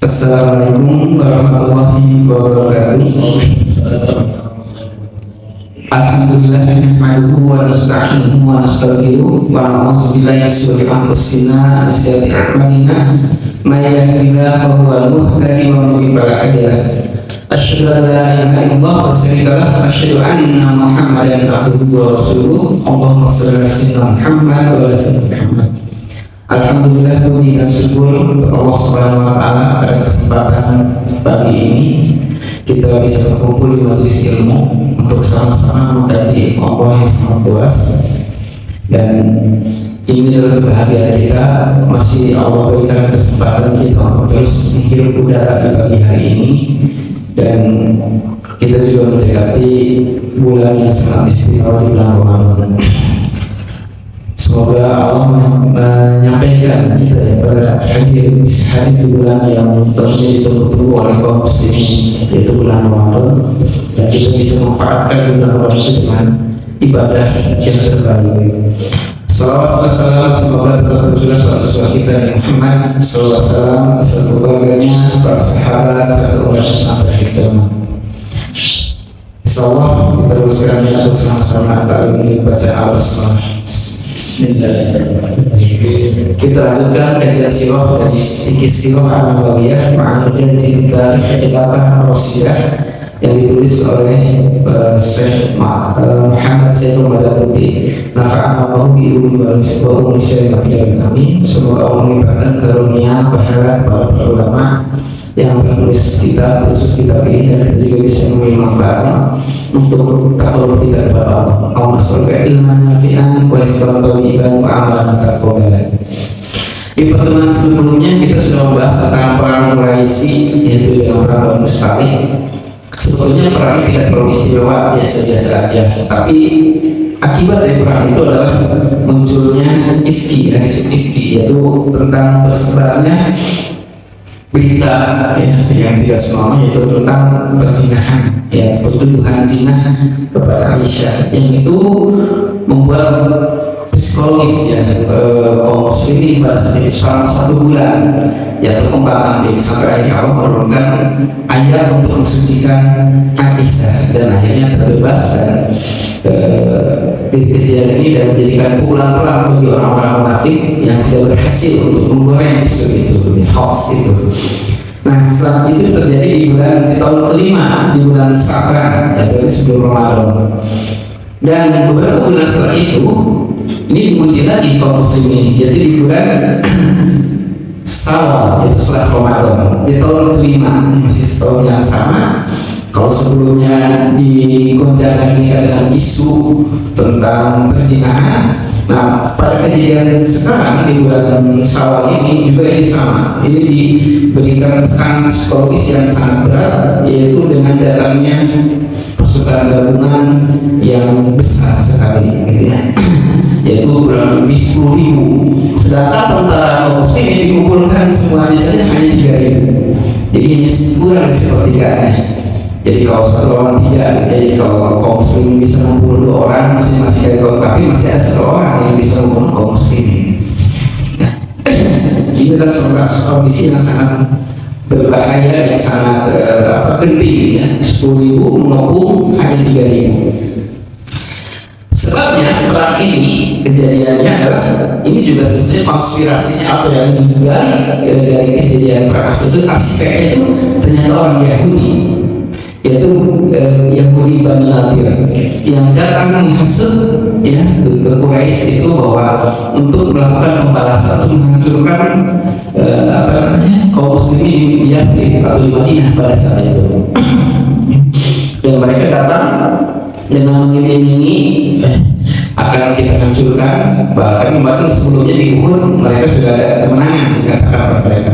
Assalamualaikum warahmatullahi wabarakatuh. Alhamdulillah nahmaduhu wa nasta'inuhu wa nastaghfiruh wa na'udzu billahi min shururi anfusina wa sayyiati a'malina may yahdihillahu fahuwal muhtadi wa man yudlil fala hadiya lahu. Asyhadu an la ilaha illallah wa syarika lahu wa asyhadu anna Muhammadan abduhu wa rasuluh. Allahumma shalli ala sayyidina Muhammad wa ala sayyidina Muhammad. Alhamdulillah, puji dan syukur untuk Allah Subhanahu wa Ta'ala pada kesempatan pagi ini kita bisa berkumpul di majelis ilmu untuk sama-sama mengkaji Allah yang sangat luas. Dan ini adalah kebahagiaan kita, masih Allah berikan kesempatan kita untuk terus menghirup udara di pagi hari ini. Dan kita juga mendekati bulan yang sangat istimewa di bulan Ramadan. Semoga Allah menyampaikan kita ya pada hadir di bulan yang tentunya ditunggu-tunggu oleh kaum muslimin, yaitu bulan Ramadan, dan kita bisa memanfaatkan bulan Ramadan itu dengan ibadah yang terbaik. Salawat dan salam semoga telah tercurah pada Rasul kita Muhammad sallallahu alaihi wasallam beserta keluarganya, para sahabat serta umatnya sampai akhir zaman. Insyaallah kita teruskan untuk sama-sama kali ini baca al-Basmalah. Kita lanjutkan kajian sirah dari sedikit sirah An-Nabawiyah ma'al jazim dari khilafah Rasyidiyah yang ditulis oleh Syekh Muhammad Sayyid Madaluddin. Nafa'ana Allah bi ilmi wa umri syari'atin amin. Semoga Allah melimpahkan karunia pahala para ulama yang menulis kitab khusus kitab ini, dan kita juga bisa mengambil manfaat untuk takluk kita kepada Allah. Allah surga ilman nafi'an wa rizqan thayyiban wa amalan mutaqabbalan. Di pertemuan sebelumnya kita sudah membahas tentang perang Quraisy, yaitu dengan perang Banu Mustalik. Sebetulnya perang ini tidak terlalu istimewa, biasa-biasa aja, tapi akibat dari perang itu adalah munculnya ifki, yaitu tentang bersebarnya berita yang tidak senonoh, yaitu tentang perzinahan, pertuduhan zina kepada Aisyah, yang itu membuat psikologis kaum muslimin pada saat itu selama 1 bulan terkembang ambing, sampai akhirnya Allah menurunkan ayat untuk mensucikan Aisyah, dan akhirnya terbebas dari kejadian ini, dan menjadikan pukulan-pukulan bagi orang-orang munafik yang tidak berhasil untuk menggoreng isu itu, hoax itu. Nah, setelah itu terjadi di tahun kelima, di bulan Sa'ban, yaitu sebelum Ramadan. Dan beberapa bulan setelah itu, ini diuji lagi kaum muslimin, yaitu di bulan Syawal, yaitu setelah Ramadan, di tahun kelima, masih setahun yang sama. Kalau sebelumnya digoncangkan dengan isu tentang perzinahan, nah pada kejadian sekarang di bulan Syawal ini juga ini sama. Ini diberikan tekanan psikologis yang sangat berat, yaitu dengan datangnya pasukan gabungan yang besar sekali, yaitu kurang lebih 10.000. Sedangkan tentara kaum muslimin dikumpulkan semuanya saja hanya 3.000. Jadi hanya kurang sepertiganya. Jadi kalau 1 lawan 3, jadi kalau kaum muslimin bisa membunuh 2 orang, masing-masing dari kaum kafir masih ada 1 orang yang bisa membunuh kaum muslimin. Nah, ini adalah sebuah kondisi yang sangat berbahaya, yang sangat penting, ya. 10.000 menopung hanya 3.000. Sebabnya perang ini kejadiannya adalah ini juga sebetulnya konspirasinya atau yang dibalik dari kejadian perang itu, aspeknya itu ternyata orang Yahudi, yaitu Yahudi Bani Nadir yang datang menghasut ke Quraisy itu bahwa untuk melakukan pembalasan, untuk menghancurkan kaum muslimin di Yathrib atau di Madinah pada saat itu. Dan mereka datang dengan mengiming-imingi akan kita hancurkan, bahkan kemarin sebelumnya di Uhud mereka sudah ada kemenangan, dikatakan oleh mereka.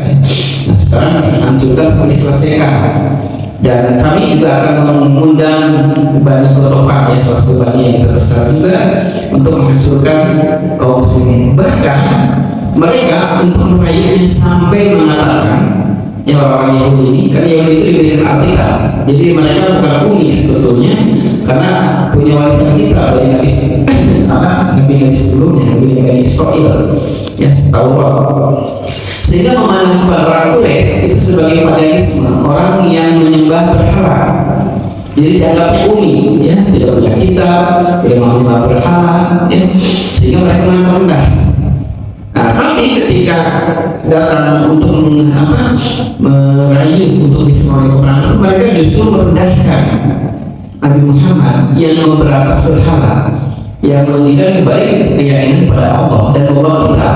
Nah, sekarang hancurkan seperti diselesaikan. Dan kami juga akan mengundang Bani Ghatafan, salah satu bani yang terbesar juga, untuk menghancurkan kaum muslimin. Bahkan mereka untuk meraihnya sampai mengatakan, orang-orang Yahudi ini, kan Yahudi itu diberikan Alkitab, jadi mereka bukan uni sebetulnya, karena punya warisan kita dari Nabi sebelumnya, Nabi Israel, Taurat. Sehingga memandang kepada orang Quraisy itu sebagai paganisme, orang yang menyembah berhala. Jadi dianggapnya umi, ya, tidak punya kitab, tidak mau menyembah berhala, ya, sehingga mereka menganggap rendah. Nah, tapi ketika datang untuk merayu untuk bisa melakukan peperangan, mereka justru merendahkan Nabi Muhammad yang memberantas berhala, yang melihat kembali keyakinan kepada Allah dan Allah kita.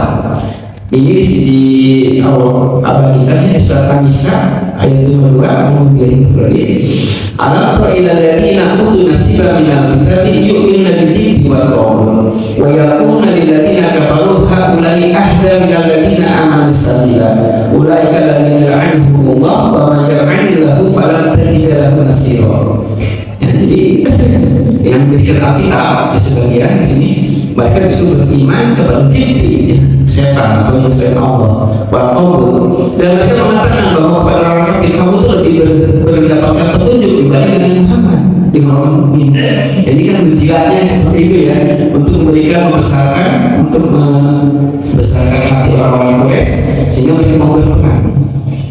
Ini di Allah abadikan di surat An-Nisa ayat 52. Alam tara ila alladziina utu nasiban minal kitabi yu'minuna bil-jibti wal taghut wa yaquluna lil ladziina kafaru haula'i ahda minal ladziina amanu sabila ulaika alladziina la'anahumullah wa man yal'anillahu falan tajida lahu nasira. Ya, jadi yang memiliki Alkitab di sebagian di sini mereka justru beriman kepada jibti, ya, setan atau yang selain Allah, dan mereka mengatakan bahwa kepada orang kafir kamu itu lebih mendapatkan petunjuk dibanding dengan Muhammad, dengan orang mukmin. Jadi kan berjilatnya seperti itu, ya, untuk memberikan untuk membesarkan hati orang-orang Quraisy sehingga mereka mau berperang.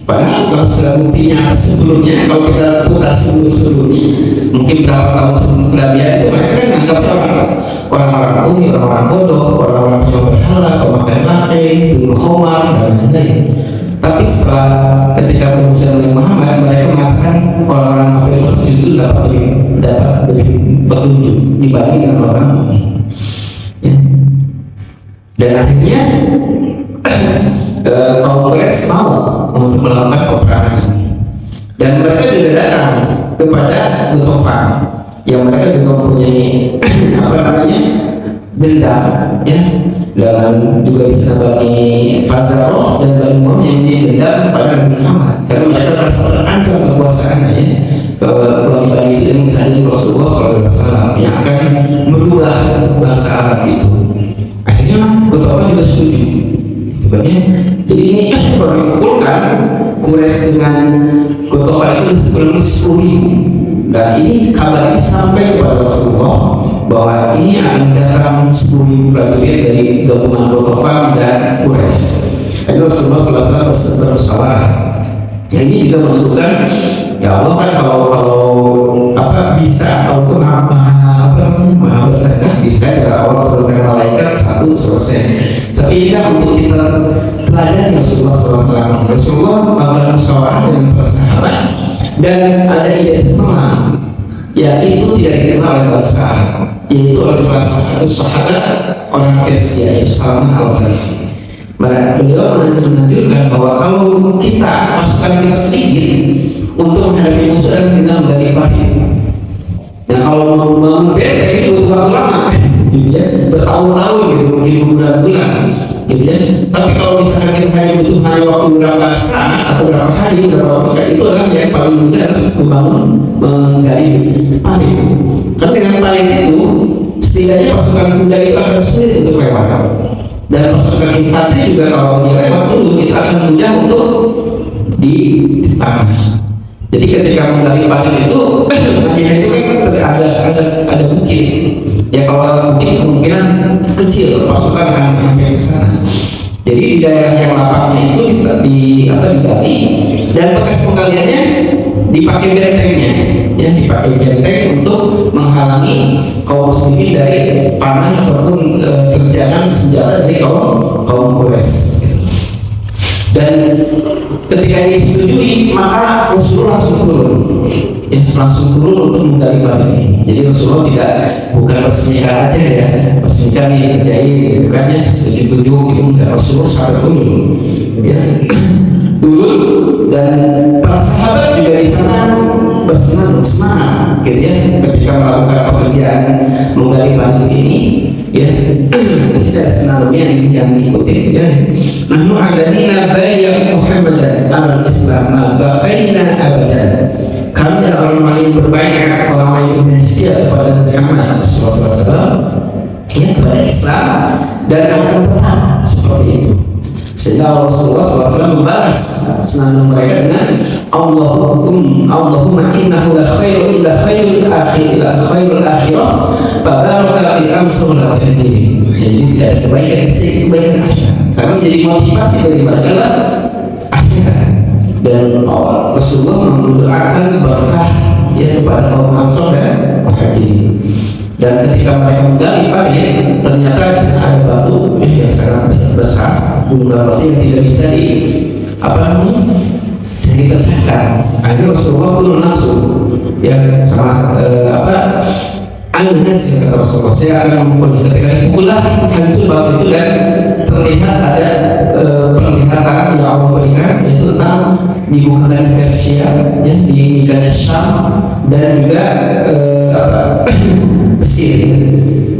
Padahal kalau sudah buktinya sebelumnya, kalau kita putar sebelumnya, mungkin berapa tahun sebelum kejadian itu mereka menganggapnya orang-orang umi, orang-orang bodoh, orang-orang yang berhala, pemakai pakai, minum khamar dan lain-lain. Tapi setelah ketika berusaha dengan Muhammad, mereka mengatakan orang-orang kafir itu dapat beri petunjuk dibanding dengan orang mukmin. Ya. Dan akhirnya kaum Quraisy mau untuk melakukan peperangan ini, dan mereka juga datang kepada Ghatafan yang mereka juga mempunyai dendam, ya, dan juga bisa Bani Fazaroh dan Bani Muhammad yang dendam kepada Nabi Muhammad karena mereka merasa terancam kekuasaannya, ya. Bani itu yang menghadirkan Rasulullah SAW yang akan merubah bangsa Arab itu. Akhirnya Ghatafan juga setuju. Jadi ini kalau dikumpulkan Quraisy dengan Ghatafan itu kurang 10.000, dan ini kabar ini sampai kepada Rasulullah bahwa ini akan datang 10.000 prajurit dari gabungan Ghatafan dan Quraisy. Jadi Rasulullah SAW bersalah. Ini juga menunjukkan, ya Allah kan kalau bisa, kalau itu maha berkata bisa ya Allah turunkan malaikat satu selesai. Tapi ini kan untuk kita teladani Rasulullah SAW. Rasulullah melakukan musyawarah dengan para sahabat dan ada ide semalam, yaitu tidak dikenal oleh bangsa Arab, yaitu oleh salah satu sahabat orang Persia, yaitu Salman Al-Farisi. Beliau menunjukkan bahwa kalau kita pasukan kita sedikit untuk menghadapi musuh dan kita menggali parit. Dan kalau membangun benteng itu butuh waktu lama, gitu ya, bertahun-tahun gitu, mungkin bulan-bulan, gitu ya. Tapi kalau misalnya kita hanya butuh waktu berapa saat atau berapa hari, berapa waktu, itu adalah yang paling mudah membangun, menggali parit. Karena dengan parit itu setidaknya pasukan kuda itu akan sulit untuk lewat. Dan pasukan infanteri juga kalau dia lewat dulu itu akan mudah untuk ditanam. Jadi ketika menggali parit itu, akhirnya itu kan ada bukit. Ya kalau bukit kemungkinan kecil pasukan akan sampai ke sana. Jadi di daerah yang lapangnya itu digali, dan bekas penggaliannya dipakai bentengnya, ya, dipakai benteng untuk menghalangi kaum muslimin dari panah ataupun kejaran senjata dari kaum Quraisy. Dan ketika ini disetujui, maka Rasulullah langsung turun, ya, langsung turun untuk menggali parit ini. Jadi Rasulullah bukan bersemikan aja, ya, bersemikan ini kerjain gitu kan, ya, tujuh gitu, enggak. Rasulullah sampai turun, ya, turun, dan para sahabat juga di sana bersemangat, gitu ya, ketika melakukan pekerjaan menggali parit ini, ya. Tidak senangnya yang diikuti, ya. Nahnu alladzina bayya Muhammadan al-Islam ma baqaina abadan. Kami adalah orang yang berbaikat, orang yang bersetia kepada Muhammad SAW, ya, kepada Islam, dan akan tetap seperti itu. Sehingga Rasulullah SAW membalas senandung mereka dengan Allahumma innahu la khairul akhirah fa baraka fil amsal wal hajjin. Jadi tidak ada kebaikan akhir, karena menjadi motivasi bagi mereka adalah akhirat. Dan Rasulullah mendoakan berkah ya kepada kaum Ansor dan Muhajirin. Dan ketika mereka menggali parit, ternyata di sana ada batu yang sangat besar, gunung pasti yang tidak bisa dipecahkan. Akhirnya Rasulullah turun langsung ya sama Al-Nas kata Rasulullah, saya akan memukul. Ketika dipukullah hancur batu itu dan terlihat ada penglihatan yang Allah berikan, yaitu tentang dibukakan Persia ya, dibukakan Syam dan juga Mesir,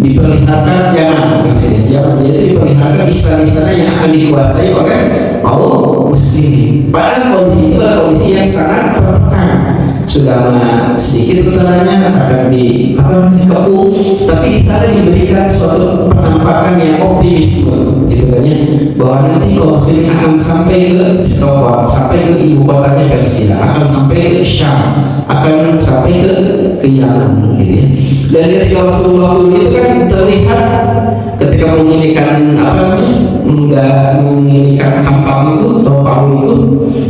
diperlihatkan Yaman, jadi diperlihatkan istana-istana yang akan dikuasai oleh kaum muslimin. Padahal kondisi itu adalah kondisi yang sangat tertekan. Sudah sedikit utaranya akan dikepung, tapi di sana diberikan suatu penampakan yang optimis, gitu kan ya, bahwa nanti kaum muslimin akan sampai ke Setophon, sampai ke ibu kotanya Persia, akan sampai ke Syam, akan sampai ke Yaman, gitu ya. Dan ketika Rasulullah itu kan terlihat ketika menginginkan menginginkan kampang itu atau palu itu,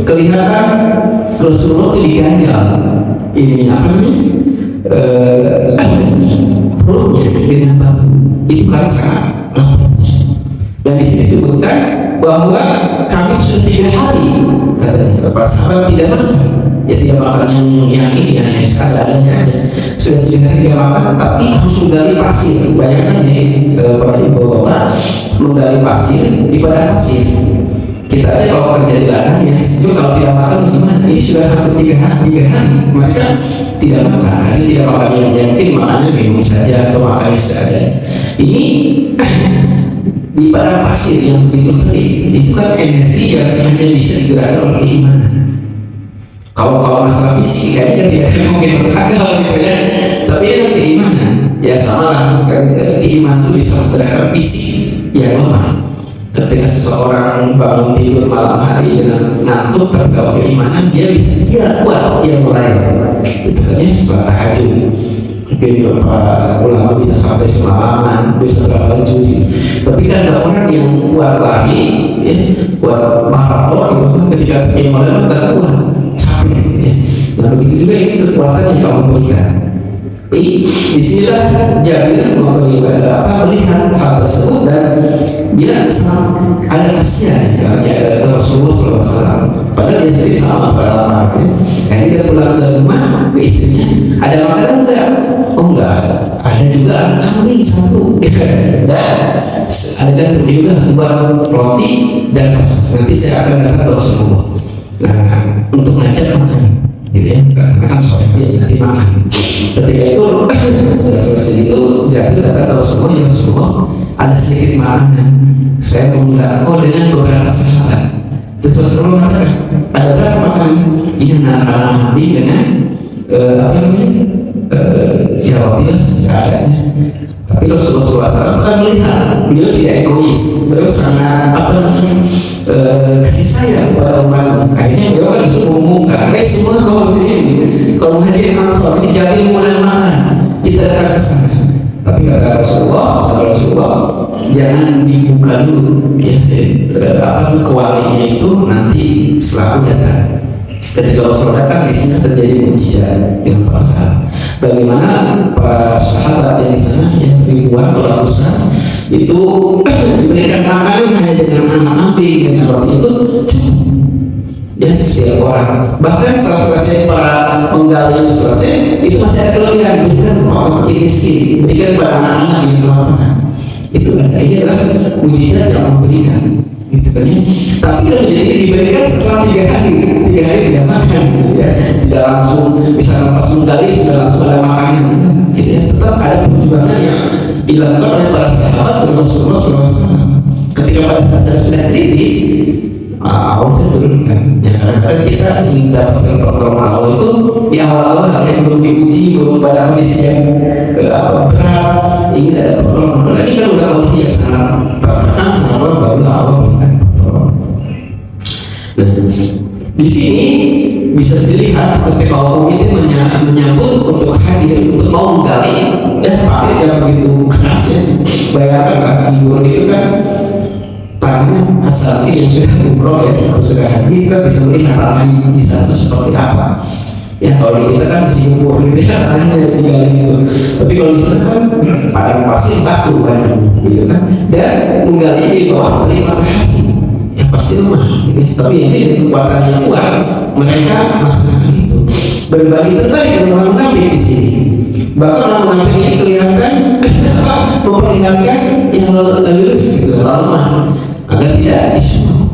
kelihatan Rasulullah itu diganjal ini perutnya dengan batu itu karena sangat laparnya. Dan di sini disebutkan bahwa kami sudah 3 hari katanya para sahabat tidak makan, ya tidak makan yang ini yang seadanya aja. Sudah 3 hari tidak makan, tapi harus menggali pasir. Bayangkan nih para ibu-bapak menggali pasir di padang pasir. Kita aja kalau kerja di ladang ya sejuk, kalau tidak makan gimana? Ini sudah hampir 3 hari mereka tidak makan. Nanti tidak makan yang mungkin makannya minum saja atau makannya seadanya. Ini di padang pasir yang begitu terik, itu kan energi yang hanya bisa digerakkan oleh keimanan. Kalau masalah fisik kayaknya tidak mungkin masuk akal gitu ya. Tapi ya keimanan, ya sama lah kan, keimanan itu bisa menggerakkan fisik yang lemah. Ketika seseorang bangun tidur malam hari dengan ngantuk terbawa keimanan, dia kuat, dia mulai itu kan ya setelah tahajud. Mungkin para ulama bisa sampai semalaman, bisa berapa juz. Tapi kan ada orang yang kuat lagi, ya, kuat maraton itu kan ketika keimanan nggak kuat, capek gitu ya. Nah begitu juga ini kekuatan yang kamu berikan. Disinilah Jabir melihat hal tersebut dan dia sangat ada kasihan ke Rasulullah SAW. Padahal dia sendiri sama pada laparnya. Akhirnya dia pulang ke rumah ke istrinya. Ada makanan enggak? Oh enggak. Ada juga kambing 1. Dan ada juga buat roti dan nanti saya akan datang ke Rasulullah. Nah untuk ngajak makan. Gitu ya, karena kan sore dia nanti makan. Ketika itu sudah selesai itu Jabir datang ke Rasulullah, ya Rasulullah ada sedikit makanan, saya mengundang kau dengan beberapa sahabat. Terus Rasulullah mengatakan ada berapa makanan? Ini anak-anak kambing dengan ya waktu seadanya. Tapi Rasulullah SAW kan melihat beliau tidak egois, beliau sangat kasih sayang kepada umatnya. Akhirnya beliau kan disuruh mengumumkan, semua kaum muslimin kalau menghadiri Ansor ini jadi mulai makan, kita datang ke sana. Tapi kata Rasulullah jangan dibuka dulu ya, kualinya itu nanti setelah datang. Ketika Rasulullah datang di sini terjadi mukjizat dengan para sahabat. Bagaimana para sahabat yang di sana yang ribuan atau ratusan itu diberikan makanan hanya dengan anak kambing dengan roti itu cukup ya setiap orang. Bahkan setelah selesai para penggali selesai itu masih ada kelebihan, berikan orang makin miskin, berikan kepada anak-anak yang kelaparan. Itu ada, ini adalah mukjizat yang memberikan gitu kan ya. Tapi kalau jadi diberikan setelah 3 hari tidak makan gitu ya, tidak langsung bisa lepas menggali sudah langsung ada makanan gitu ya. Tetap ada perjuangan yang dilakukan oleh para sahabat dengan Rasulullah SAW. Ketika pada saat sudah kritis, Allah turunkan. Ya, kadang-kadang kita ingin mendapatkan pertolongan Allah itu di awal-awal yang belum diuji, belum pada kondisi yang berat, ingin ada pertolongan. Ini kan udah kondisi yang sangat tertekan, sangat barulah Allah berikan pertolongan. Nah, di sini bisa dilihat ketika orang itu menyambut untuk hadir, untuk mau menggali dan pakai yang begitu kerasnya. Bayangkan di guru itu kan karena kesalahan yang sudah umroh ya atau sudah haji kita bisa melihat tanahnya di sana seperti apa. Ya kalau di kita kan masih umur gitu ya tanahnya digali gitu. Tapi kalau di sana kan padang pasir batu banyak gitu kan. Dan menggali di bawah dari matahari ya pasti lemah. Gitu. Tapi ini kekuatan yang kuat mereka melaksanakan itu. Berbagi terbaik dengan orang munafik di sini. Bahkan orang munafik ini kelihatan memperlihatkan yang lulus gitu lemah agar tidak disuruh.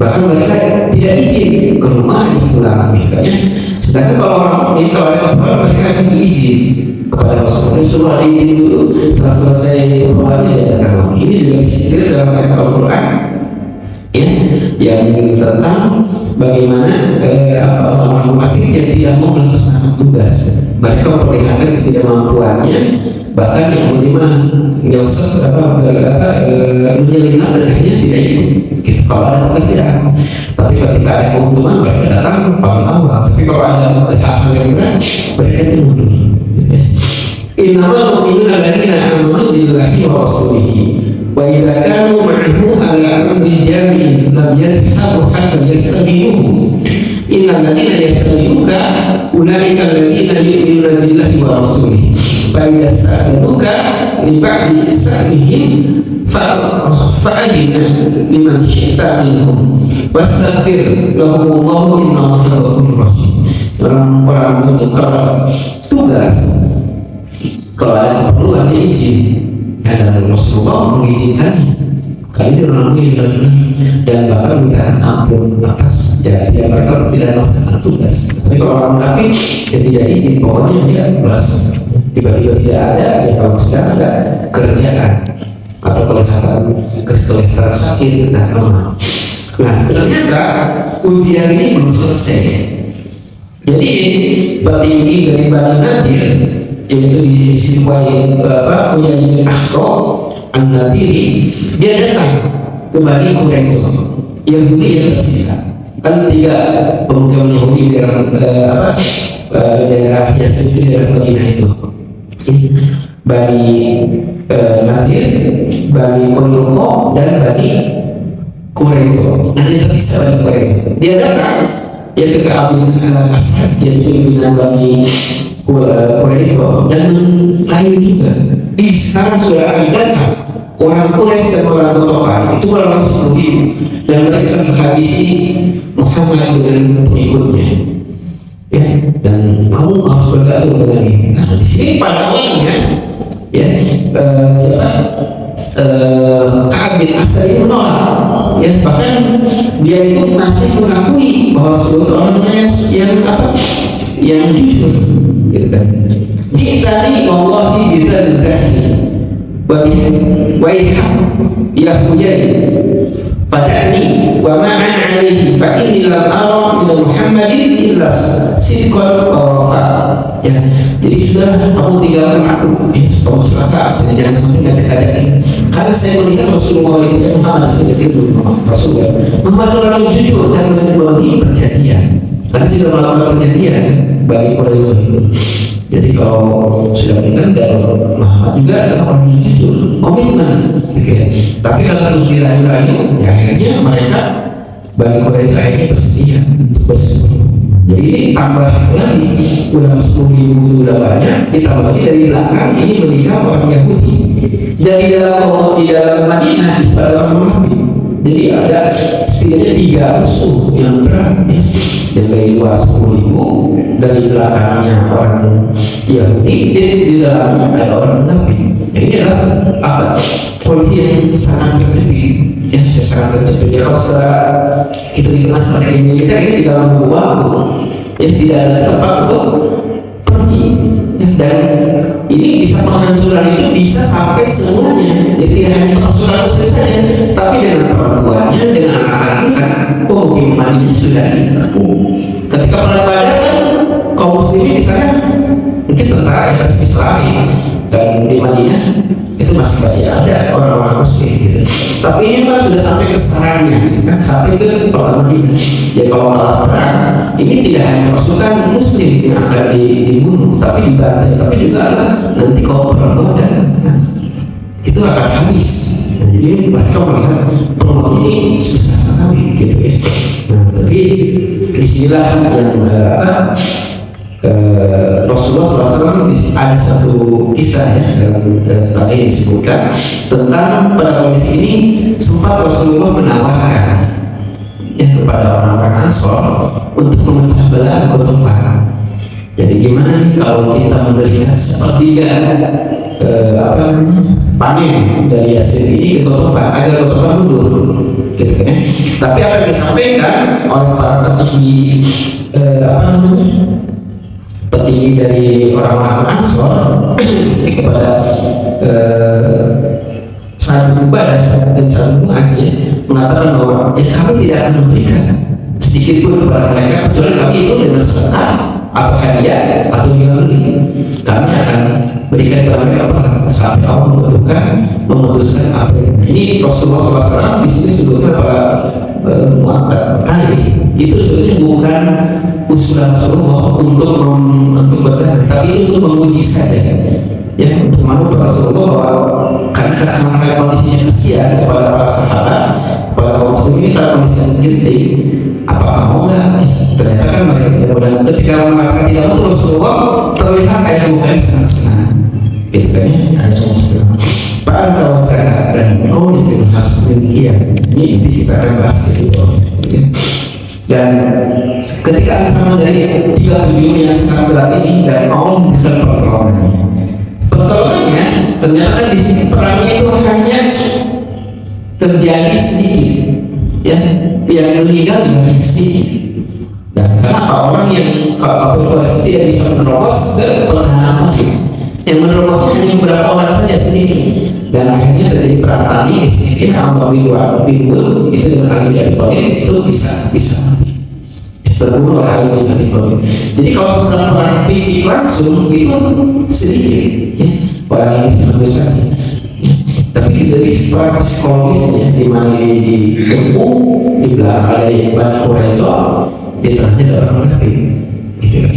Bahkan mereka tidak izin ke rumah yang pulang misalnya. Sedangkan kalau orang ini kalau ada keperluan mereka akan izin kepada Rasulullah suruh izin dulu setelah selesai keperluannya dia datang lagi. Ini juga disisir dalam ayat Al-Quran ya yang tentang bagaimana orang munafik yang tidak mau melaksanakan tugas. Mereka memperlihatkan ketidakmampuannya, bahkan yang menerima nyelesaikan menyelinap dan akhirnya tidak ikut. Gitu kalau ada pekerjaan, tapi ketika ada keuntungan mereka datang paling awal. Tapi kalau ada hal-hal yang berat mereka mundur. Innamal mu'minuna alladziina aamanu billahi wa rasulihi wa idza kanu ma'ahu ala amrin jami'in lam yazhabu hatta yastabinuhu. Innal ladzina yastabinuka ulaika alladzina yu'minuna billahi wa rasulihi fa idza sa'aluka li ba'di sa'ihim fa'adina liman syi'ta minhum wastaghfir lahumullahu innallaha ghafurur rahim. Orang-orang itu kalau tugas kalau ada keperluan dia izin ya, dan Rasulullah mengizinkannya karena dia orang ini dan bahkan minta ampun atas jadi mereka tidak melaksanakan tugas. Tapi kalau orang munafik dia tidak izin, pokoknya dia belas tiba-tiba tidak ada ya kalau sedang ada kerjaan atau kelihatan sakit dan lemah. Nah ternyata ujian ini belum selesai. Jadi petinggi dari Bani Nadir yaitu di Sinwai Uyai bin Akhro An-Nadiri dia datang ke Bani Quraisy Yahudi yang tersisa. Kan 3 pemukiman Yahudi di daerah Yasrib di daerah Madinah itu Bani Nazir, Bani Quraisyah dan Bani Quraisy. Nah dia tersisa Bani Quraisy. Dia datang dia ke Ka'ab bin Asad yaitu pimpinan Bani Quraisy dan lain juga. Di sekarang sudah ada orang Quraisy dan orang Qatafan itu kurang 10.000 dan mereka menghabisi Muhammad dengan pengikutnya. Ya, dan kamu harus bergabung dengan ini. Nah, di sini pada awalnya ya siapa Ka'ab bin Asad itu menolak. Ya, bahkan dia itu masih mengakui bahwa Rasulullah yang jujur, gitu kan. Jitani wallahi bizal kahni wa iham ya huyai padani wa ma'an alaihi fa inni lam ara min Muhammadin illa sidqan wa wafa. Ya, jadi sudah kamu tinggalkan aku, ya, kamu celaka, jangan sampai ngajak-ngajakin. Karena saya melihat Rasulullah itu Muhammad itu Rasulullah Muhammad orang yang jujur dan membagi perjanjian. Karena sudah melakukan perjanjian bagi Quraisy itu. Jadi kalau sudah meninggal dan Muhammad juga adalah orang yang jujur, komitmen, gitu ya. Tapi kalau terus dirayu-rayu, ya akhirnya mereka bagi Quraisy akhirnya bersedia untuk bersekutu. Jadi ini tambah lagi, udah 10.000 itu udah banyak, ditambah lagi dari belakang ini menikah orang Yahudi. Dari di dalam Madinah itu ada orang munafik. Jadi ada setidaknya 3 musuh yang berat ya. Yang dari luar 10.000, dari belakangnya orang Yahudi, di dalam ada orang munafik. Ini adalah apa? Kondisi yang sangat terjepit, ya, sangat terjepit. Ya, kalau secara itu di tengah strategi militer ini di dalam waktu, ya tidak ada tempat untuk pergi. Ya, dan ini bisa penghancuran itu bisa sampai semuanya. Jadi tidak hanya penghancuran muslim saja, tapi dengan perempuannya, dengan anak-anak, pemukiman ini sudah dikepung. Ketika perang Badar kan kaum muslimin di sana mungkin tentara yang Islami dan di Madinah itu masih ada orang-orang muslim gitu. Tapi ini kan sudah sampai ke sarangnya, gitu kan, sampai ke kota Madinah. Ya kalau kalah perang, ini tidak hanya pasukan muslim yang akan dibunuh, tapi dibantai, tapi juga nanti kaum perempuan dan itu akan habis. Nah, jadi mereka melihat peluang ini susah sekali gitu ya. Nah, tapi disinilah yang Rasulullah SAW ada satu kisah ya dalam tadi disebutkan tentang pada kondisi ini sempat Rasulullah menawarkan ya kepada orang-orang Ansor untuk memecah belah Ghatafan. Jadi gimana nih kalau kita memberikan sepertiga panen dari hasil ini ke Ghatafan agar Ghatafan mundur, gitu kan? Tapi apa yang disampaikan oleh para petinggi petinggi dari orang-orang Ansor kepada Sa'ad bin Ubadah dan Sa'ad bin Mu'adz mengatakan bahwa kami tidak akan memberikan sedikit pun kepada mereka kecuali kami itu dengan sedekah atau hadiah atau jual beli. Kami akan berikan kepada mereka sampai Allah memutuskan apa ini. Rasulullah SAW di sini sebutnya pada kali itu sebenarnya bukan usulan Rasulullah untuk berdagang, tapi itu untuk menguji saja ya, untuk menurut Rasulullah bahwa karena kondisinya kasihan kepada para sahabat, kepada kaum muslimin kalau kondisinya genting, apakah mau nggak? Ternyata kan mereka tidak mau, dan ketika mereka tidak mau, Rasulullah terlihat kayak bukan senang-senang gitu kan ya. Ada semua Pak Al-Zakat dan kau itu harus demikian. Ini inti kita akan bahas gitu. Dan ketika ancaman dari 3 ujung yang sangat berat ini dan Allah memberikan pertolongannya, ternyata di sini perangnya itu hanya terjadi sedikit, ya, yang meninggal juga hanya sedikit. Dan kenapa orang yang kalau tidak bisa menerobos ke pertahanan lain, yang menerobosnya hanya beberapa orang saja sedikit. Dan akhirnya terjadi perang tani di sini Ammar bin Wahab itu dengan Ali bin Abi Thalib itu bisa terbunuh oleh Ali bin Abi Thalib. Jadi kalau sedang perang fisik langsung itu sedikit ya, orang yang bisa besar ya. Tapi dari sifat psikologisnya di mana dikepung di belakang oleh Bani Quraisyah, di tengahnya ada orang munafik gitu kan.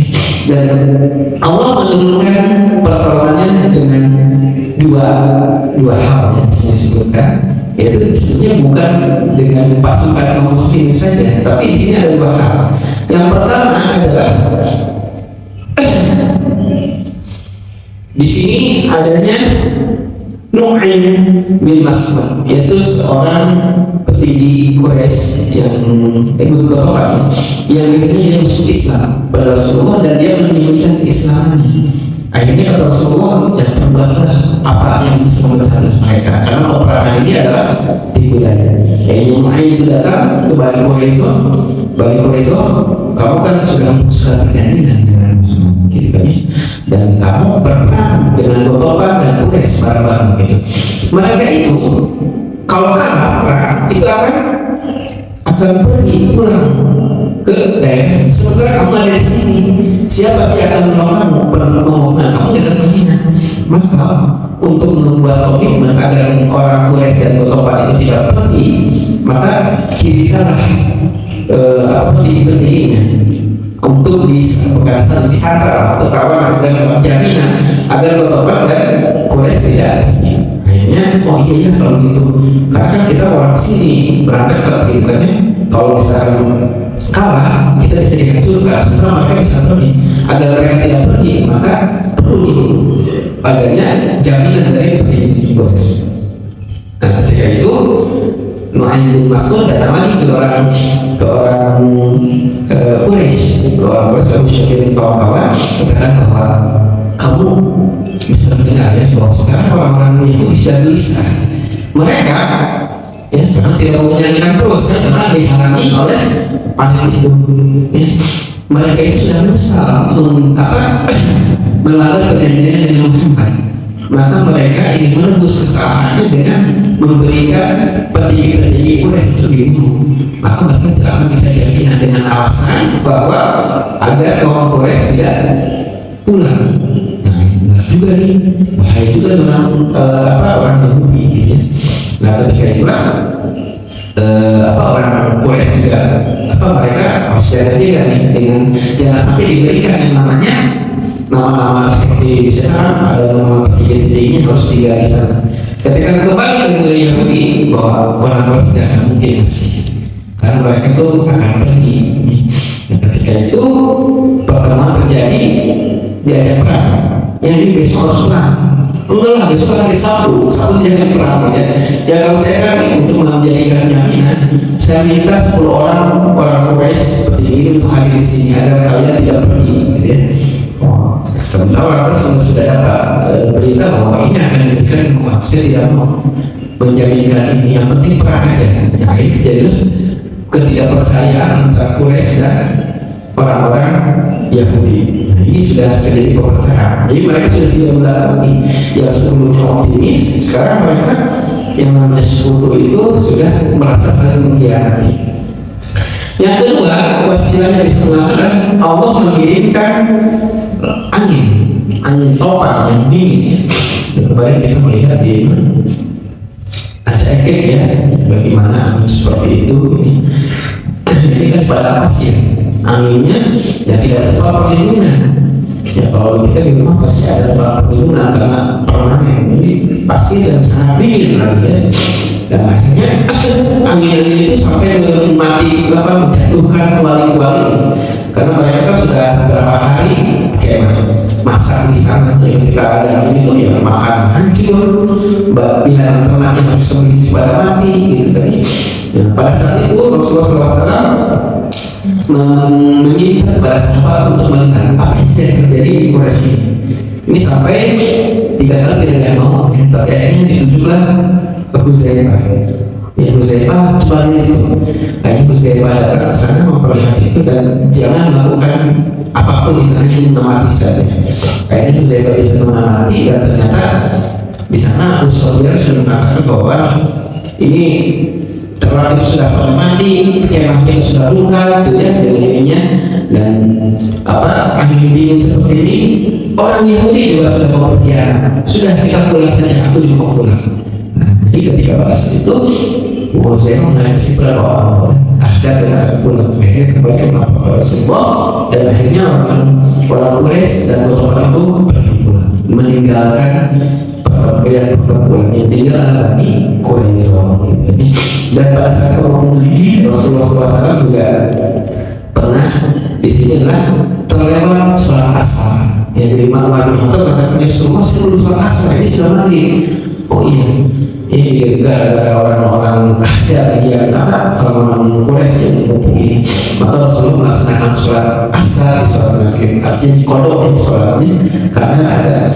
Dan Allah menurunkan pertolongannya dengan dua hal yang disebutkan, yaitu sebenarnya bukan dengan pasukan kaum muslimin saja, tapi di sini ada 2 hal. Yang pertama adalah di sini adanya Nu'aim bin Mas'ud, yaitu seorang petinggi Quraisy yang ikut Ghatafan, yang akhirnya dia masuk Islam pada Rasulullah dan dia menyembunyikan keislamannya. Akhirnya kata Rasulullah, yang terbaiklah apa yang bisa memecah mereka, karena peperangan ini adalah tipu daya. Yang Nu'aim itu datang ke Bani Quraisyah, kamu kan sudah perjanjian dengan gitu kan ya, dan kamu berperang dengan Ghatafan dan Quraisy bareng-bareng gitu. Mereka itu kalau kalah perang itu akan pergi pulang ke daerah, sementara kamu ada di sini. Siapa sih akan menolong kamu? Kamu dekat Madinah. Maka untuk membuat komitmen agar orang Quraisy dan Ghatafan itu tidak pergi, maka kirimkanlah petinggi-petingginya untuk disangka atau kawan dan jaminan agar Ghatafan dan Quraisy tidak pergi. Akhirnya oh iya kalau gitu, karena kan kita orang sini berangkat ke gitu kan ya. Kalau misalkan kalah kita bisa dihancurkan, sementara mereka bisa pergi. Agar mereka tidak pergi, maka perlu adanya jaminan dari petinggi Quraisy. Nah ketika itu Nu'aim bin Mas'ud datang lagi ke orang Quraisy, Musyrikin kawan-kawan, katakan bahwa kamu bisa mendengar ya bahwa sekarang orang-orang Yahudi sudah gelisah. Mereka ya karena tidak mau menyanyikan terus kan, karena dihalangi oleh panen itu ya. Mereka itu sudah menyesal melanggar perjanjian dengan Muhammad. Maka mereka ingin menebus kesalahannya dengan memberikan petinggi-petinggi Quraisy untuk dibunuh. Maka mereka tidak akan minta jaminan dengan alasan bahwa agar kaum Quraisy tidak pulang. Nah benar juga nih, bahaya juga dengan orang Yahudi gitu ya. Nah ketika itulah orang Quraisy juga mereka harus hati-hati nih dengan jangan sampai diberikan yang namanya nama-nama seperti di sana ada nama petinggi-petingginya harus digarisan. Ketika kembali ke wilayah Yahudi, bahwa orang tidak akan mungkin masih, karena mereka itu akan pergi. Dan ketika itu pertemuan terjadi, diajak perang. Yang ini besok harus perang. Enggak lah, besok kan hari Sabtu jangan perang ya. Ya kalau saya kan untuk menjadikan jaminan, saya minta 10 orang Quraisy seperti ini untuk hadir di sini agar kalian tidak pergi, gitu ya. Sementara orang sudah dapat berita bahwa ini akan diberikan Muhammad. Saya tidak mau menjaminkan ini, yang penting perang aja. Ya, ini terjadi ketidakpercayaan antara Quraisy dan orang-orang Yahudi. Nah, ini sudah terjadi perpecahan. Jadi mereka sudah tidak lagi yang sebelumnya optimis, sekarang mereka yang namanya sekutu itu sudah merasa saling mengkhianati. Yang kedua, wasilahnya disebutkan Allah mengirimkan angin topan yang dingin. Kemarin kita melihat di Aceh ya, bagaimana angin seperti itu. Ini kan pada pasir, anginnya ya tidak ada tempat perlindungan. Ya kalau kita di rumah pasti ada tempat perlindungan karena permanen, jadi pasir dan sangat dingin lagi ya. Dan akhirnya angin-angin itu sampai menjatuhkan kuali-kuali karena mereka sudah beberapa hari kayak masak di sana. Ketika ada angin itu ya makan hancur, binatang ternak yang sembunyi pada mati gitu kan. Nah, pada saat itu Rasulullah SAW meminta kepada sahabat untuk melihat apa sih yang terjadi di Quraisy ini. Ini sampai 3 kali tidak ada yang mau, tapi akhirnya ditunjuklah ke Huzaifah. Ya Huzaifah coba lihat itu. Akhirnya Huzaifah datang ke sana memperlihat itu dan jangan melakukan apapun di sana, hanya mengamati saja. Akhirnya Huzaifah bisa mengamati dan ternyata di sana Abu Sufyan sudah mengatakan bahwa ini ternak itu sudah pada mati, kemah itu sudah luka, gitu ya, dengan ininya. Dan angin dingin seperti ini, orang Yahudi juga sudah mau berkhianat. Sudah kita pulang saja, aku juga mau pulang. Nah, jadi ketika pada saat itu, saya mengenai kesimpulan bahwa Ahzab dan akan pulang. Akhirnya kembali ke Rasulullah dan akhirnya orang Quraisy dan orang itu pergi pulang, meninggalkan pertempuran yang tinggal adalah Bani Quraisyah. Dan pada saat orang ini Rasulullah SAW juga pernah di sini adalah terlewat sholat asar. Ya, jadi makmum itu katakan semua sebelum sholat asar ini sudah mati. Oh iya, ini gara-gara orang-orang Ahzab yang orang Quraisy yang begini, maka Rasulullah melaksanakan sholat asar di sholat maghrib, artinya dikodok ya sholatnya karena ada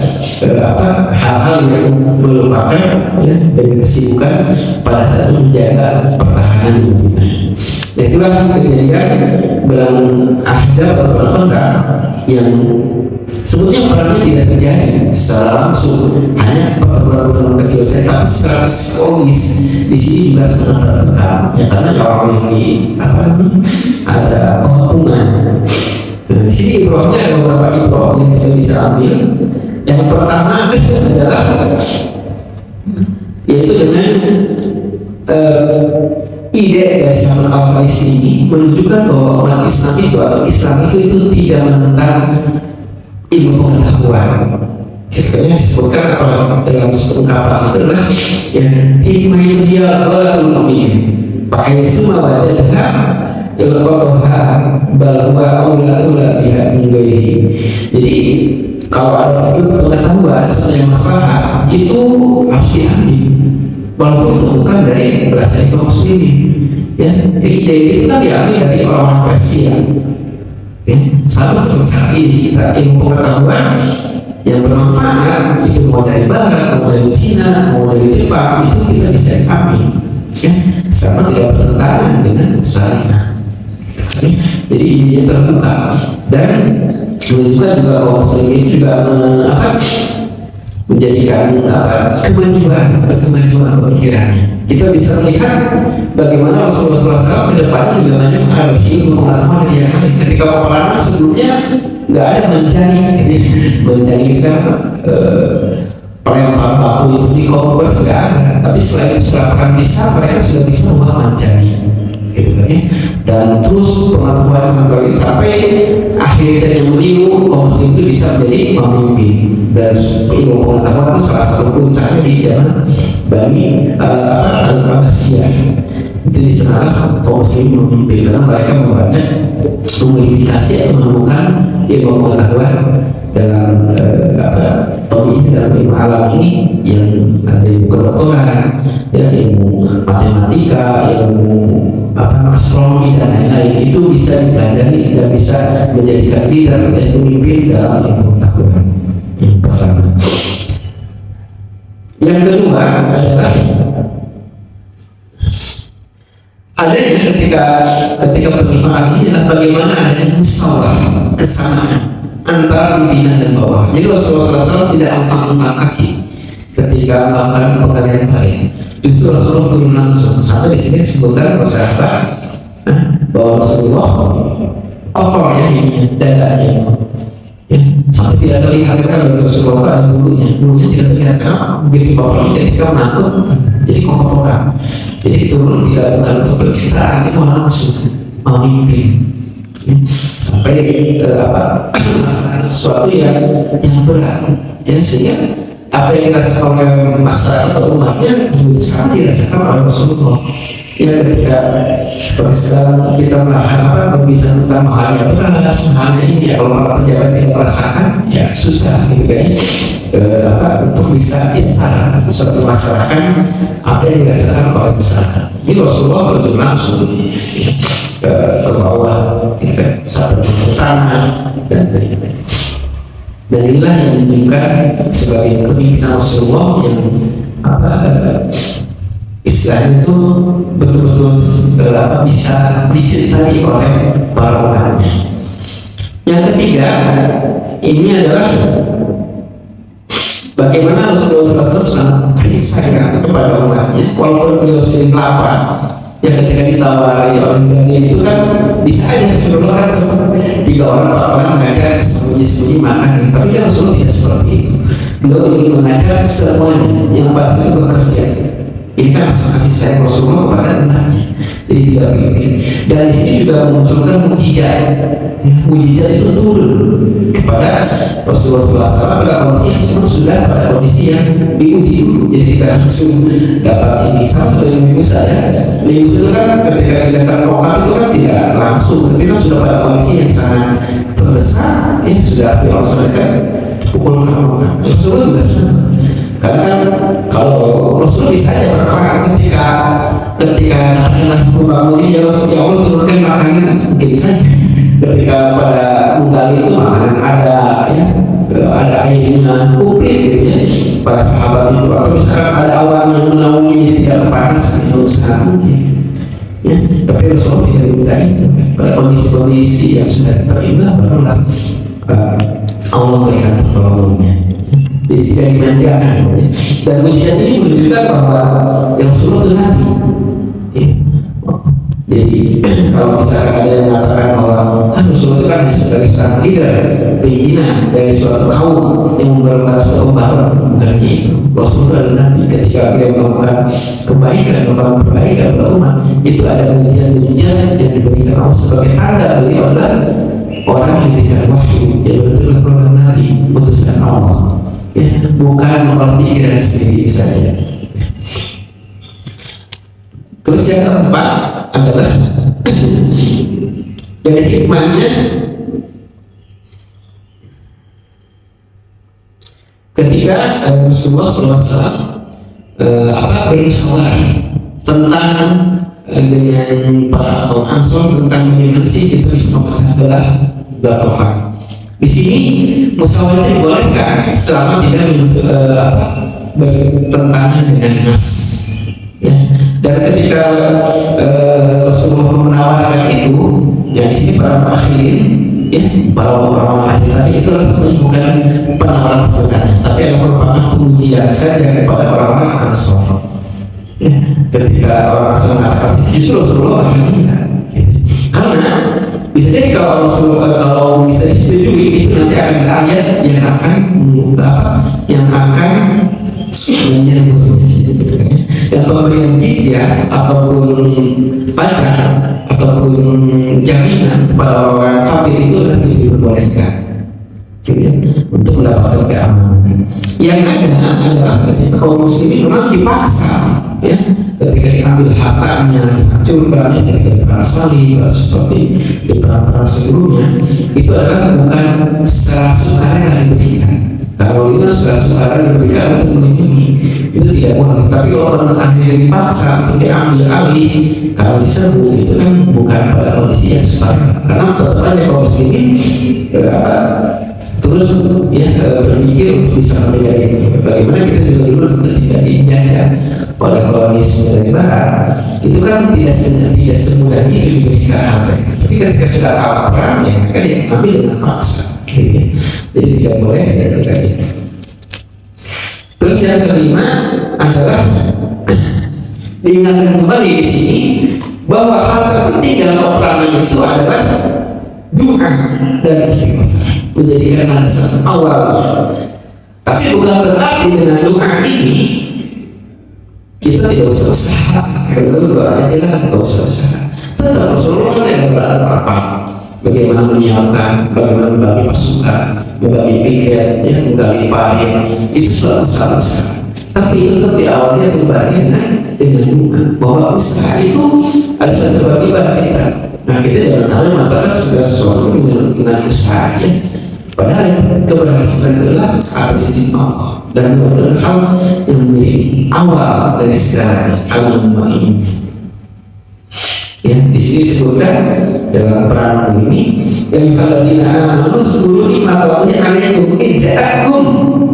hal-hal yang melupakan ya, dari kesibukan pada saat menjaga pertahanan di Madinah. Nah, itulah kejadian dalam Ahzab atau Perang Khandaq yang sebetulnya perangnya tidak terjadi secara langsung, hanya pertempuran kecil saja, tapi secara psikologis di sini juga sangat tertekan ya, karena orang yang di ada pengepungan. Nah, di sini ibrohnya ada beberapa ibroh yang kita bisa ambil. Yang pertama adalah yaitu dengan ide dari Salman Al-Farisi ini menunjukkan bahwa umat Islam itu atau Islam itu tidak menentang ilmu pengetahuan. Itu yang disebutkan atau dalam ungkapan itu adalah yang hikmah itu dia balatul mu'min pakai semua wajahnya ilqatuha balwa aula biha menggairi. Jadi kalau ada pengetahuan sesuatu masalah itu harus diambil walaupun itu bukan dari berasal kaum muslimin ya. Jadi ide itu kan diambil dari orang-orang Persia ya. Sama seperti saat ini kita ilmu pengetahuan yang bermanfaat itu mau dari Barat, mau dari Cina, mau dari Jepang, itu kita bisa ambil ya, sama tidak bertentangan dengan syariah. Jadi ini terbuka dan menunjukkan juga kaum muslimin juga menjadikan kemajuan pemikirannya. Kita bisa melihat bagaimana Rasulullah SAW ke depannya juga banyak mengadopsi ilmu pengetahuan dari yang lain. Ketika peperangan sebelumnya nggak ada mencari kita pelempar batu itu di kaum Quraisy nggak ada. Tapi setelah perang bisa mereka sudah bisa mencari gitu kan ya. Dan terus pengetahuan sampai akhirnya yang meniru kaum muslim itu bisa menjadi pemimpin, dan ilmu pengetahuan itu salah satu puncaknya di zaman Bani Abbasiyah. Itu di sana kaum muslim memimpin karena mereka banyak memodifikasi atau menemukan ilmu pengetahuan dalam topik dalam ilmu alam ini, yang ada ilmu kedokteran, ya, ilmu matematika, ilmu astronomi dan lain-lain. Itu bisa dipelajari dan bisa menjadikan leader dan pemimpin dalam ilmu pengetahuan. Yang pertama. Yang kedua adalah adanya ketika pernikahan ini adalah bagaimana adanya musyawarah, kesamaan antara pimpinan dan bawah. Jadi Rasulullah SAW tidak angkat kaki ketika melakukan pengalihan balik. Justru Rasulullah turun langsung. Sampai di sini disebutkan sahabat bahwa Rasulullah kotor ya ini dadanya itu, ya, sampai tidak terlihat karena bagi Rasulullah ada bulunya tidak terlihat karena begitu kotornya ketika menakut jadi kotoran. Jadi turun tidak bukan untuk pencitraan, itu langsung memimpin, ya, sampai sesuatu yang berat, ya, sehingga apa yang dirasakan oleh masyarakat atau umatnya juga sangat dirasakan oleh Rasulullah. Ya, ketika seperti sekarang kita berbicara tentang mahalnya berat, mahalnya ini, ya, kalau para pejabat tidak merasakan, ya susah gitu kan, untuk bisa isar, bisa merasakan apa yang dirasakan oleh masyarakat. Ini Rasulullah terjun langsung, ya, ke bawah, gitu kan, sampai ke tanah dan lain-lain. Dan inilah yang menunjukkan sebagai kepemimpinan Rasulullah yang istilahnya itu betul-betul bisa dicintai oleh para umatnya. Yang ketiga, ini adalah bagaimana Rasulullah SAW sangat kasih sayang kepada umatnya, walaupun beliau sering lapar. Yang ketika ditawari oleh Zaid itu kan bisa aja Rasulullah kan 3 orang 4 orang mengajak sembunyi-sembunyi makan, tapi kan Rasulullah tidak seperti itu. Beliau ingin mengajak semuanya yang pasti bekerja. Ini kan kasih sayang Rasulullah kepada umatnya. Jadi tidak begini. Dan di sini juga memunculkan mukjizat. Mukjizat itu turun kepada Rasulullah SAW pada kondisi yang semua sudah pada kondisi yang diuji dulu. Jadi tidak langsung dapat ini. Sama seperti yang Musa ya. Musa itu kan ketika didatang tongkat itu kan tidak langsung, tapi kan sudah pada kondisi yang sangat terbesar. Ya sudah dilaksanakan pukul tongkat. Rasulullah juga sama. Karena kan kalau Rasul bisa aja berperang ketika katakanlah membangun ini, ya Allah turunkan makanan, mungkin saja ketika pada menggali itu makanan ada, ya, ada airnya komplit gitu ya para sahabat itu, atau misalkan ada awan yang menaungi tidak panas, itu sangat mungkin, ya. Tapi Rasul tidak minta itu kan. Pada kondisi-kondisi yang sudah terima barulah Allah memberikan pertolongannya. Jadi tidak dimanjakan, ya. Dan mujizat ini menunjukkan bahwa yang Rasulullah itu Nabi, ya. Jadi kalau misalkan ada yang mengatakan bahwa Rasulullah itu kan sebagai seorang leader, pimpinan dari suatu kaum yang menggerakkan suatu pembaharuan, bukannya itu. Rasulullah adalah Nabi. Ketika beliau melakukan kebaikan, melakukan perbaikan pada umat, itu ada mujizat yang diberikan Allah sebagai tanda beliau adalah orang yang diberikan wahyu, yang betul-betul program Nabi, utusan Allah. Ya, bukan oleh pikiran sendiri saja. Terus yang keempat adalah dari hikmahnya ketika Rasulullah SAW bermusyawarah tentang dengan para kaum Ansor tentang bagaimana sih kita bisa memecah belah Ghatafan. Di sini musyawarah dibolehkan selama tidak bertentangan dengan nas, ya. Dan ketika Rasulullah menawarkan itu, ya di sini para akhirin, ya, para orang ahli tadi itu sebenarnya bukan penawaran sebenarnya, tapi yang merupakan pengujian saja kepada orang-orang Ansor. Ya, ketika orang Ansor mengatakan justru Rasulullah mengingat, gitu. Karena bisa jadi kalau bisa disetujui itu nanti akan ada ayat yang akan menyebut, gitu, ya. Dan pemberian jizyah ataupun pajak ataupun jaminan kepada orang kafir itu nanti diperbolehkan. adalah ketika kaum muslimin memang dipaksa, ya, ketika diambil hartanya, dihancurkan, ya, ketika diperang salib seperti di perang-perang sebelumnya, itu adalah bukan secara sukarela diberikan. Kalau itu secara sukarela diberikan untuk melindungi, itu tidak boleh. Tapi orang akhirnya dipaksa untuk diambil alih, kalau diserbu itu kan bukan pada kondisi yang sukarela, karena tetap aja kaum muslimin terus ya berpikir untuk bisa menjaga itu. Bagaimana kita juga dulu ketika dijajah oleh kolonialisme dari barat, itu kan tidak semudah itu diberikan apa. Tapi ketika sudah kalah perang, ya maka dia ambil dengan paksa, gitu ya. Jadi tidak boleh dari itu. Terus yang kelima adalah diingatkan kembali di sini bahwa hal terpenting dalam peperangan itu adalah doa dan istighfar, menjadikan alasan awal. Tapi bukan berarti dengan doa ini kita tidak usah usaha. Kalau doa aja lah, tidak usah usaha. Tetap Rasulullah tidak berapa bagaimana menyiapkan, bagaimana membagi pasukan, membagi piket, ya, membagi parit, itu suatu usaha. Tapi itu tetap awalnya kembali dengan doa, bahwa usaha itu ada satu kewajiban kita. Nah, kita jangan sampai mengatakan segala sesuatu dengan usaha aja. Padahal keberhasilan adalah atas izin Allah, dan itu adalah hal yang menjadi awal dari segala hal yang ini. Ya, di sini disebutkan dalam perang ini, yang alladzina amanu zkuru ni'matallahi 'alaikum ija'akum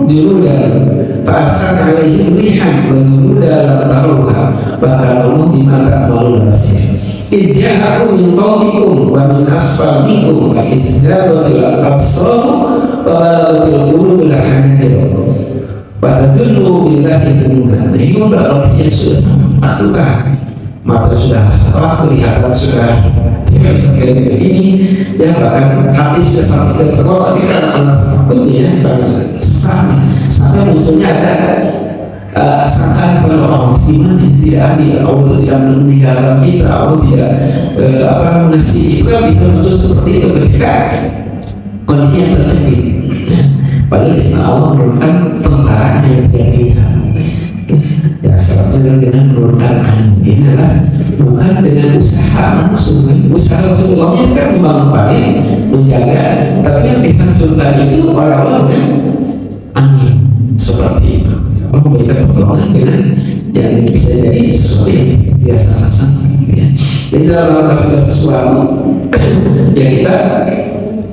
junudan fa'arsalna 'alaihim rihan wa junudan lam tarawha wa kana Allahu bima ta'maluna basir. Ija'akum min fawqikum wa min asfal minkum wa izzaghatil absar wa balaghatil qulubul hanajir wa tazunnu billahi zunudan. Nah, ini adalah kondisi yang sudah sangat pasukan, mata sudah kelihatan sudah tidak bisa kayak ini, ya, bahkan hati sudah sampai terkotak karena takutnya, karena sesak, sampai munculnya ada sangkaan kepada Allah, gimana tidak adil, Allah tidak meninggalkan kita, Allah tidak mengasihi. Itu kan bisa muncul seperti itu ketika kondisi yang terjadi. Padahal di sana Allah menurunkan tentara yang tidak. Ya, salah dengan menurunkan angin. Ini adalah bukan dengan usaha langsung. Usaha Rasulullah kan membangun parit, menjaga, tapi yang ditancurkan itu oleh Allah dengan angin seperti itu. Allah memberikan pertolongan dengan yang bisa jadi sesuatu yang biasa rasanya, ya. Jadi dalam segala sesuatu ya kita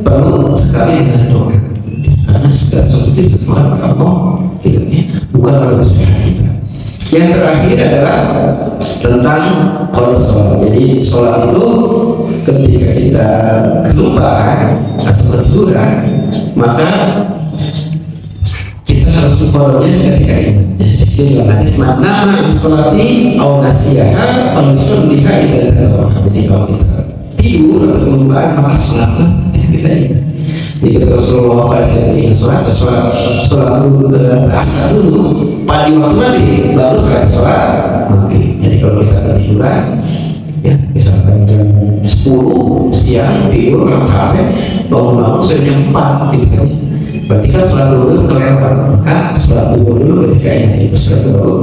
perlu sekali dengan doa, karena segala sesuatu itu Tuhan Allah, bukan oleh usaha kita. Yang terakhir adalah tentang qada sholat. Jadi sholat itu ketika kita kelupaan atau ketiduran, maka kita harus mengqadanya ketika ingat. Jadi dalam hadis mana sholati aw nasiyaha aw yusalliha idza dzakara. Jadi kalau kita tidur atau kelupaan, maka sholatlah ketika kita ingat. Jadi Rasulullah pada saat ingin sholat dulu asar dulu pagi waktu nanti baru sholat maghrib. Jadi kalau kita ketiduran, ya misalkan jam 10 siang tidur kalau capek, bangun-bangun sudah jam 4 gitu kan, berarti kan sholat dulu kelewat, maka sholat dulu ketika itu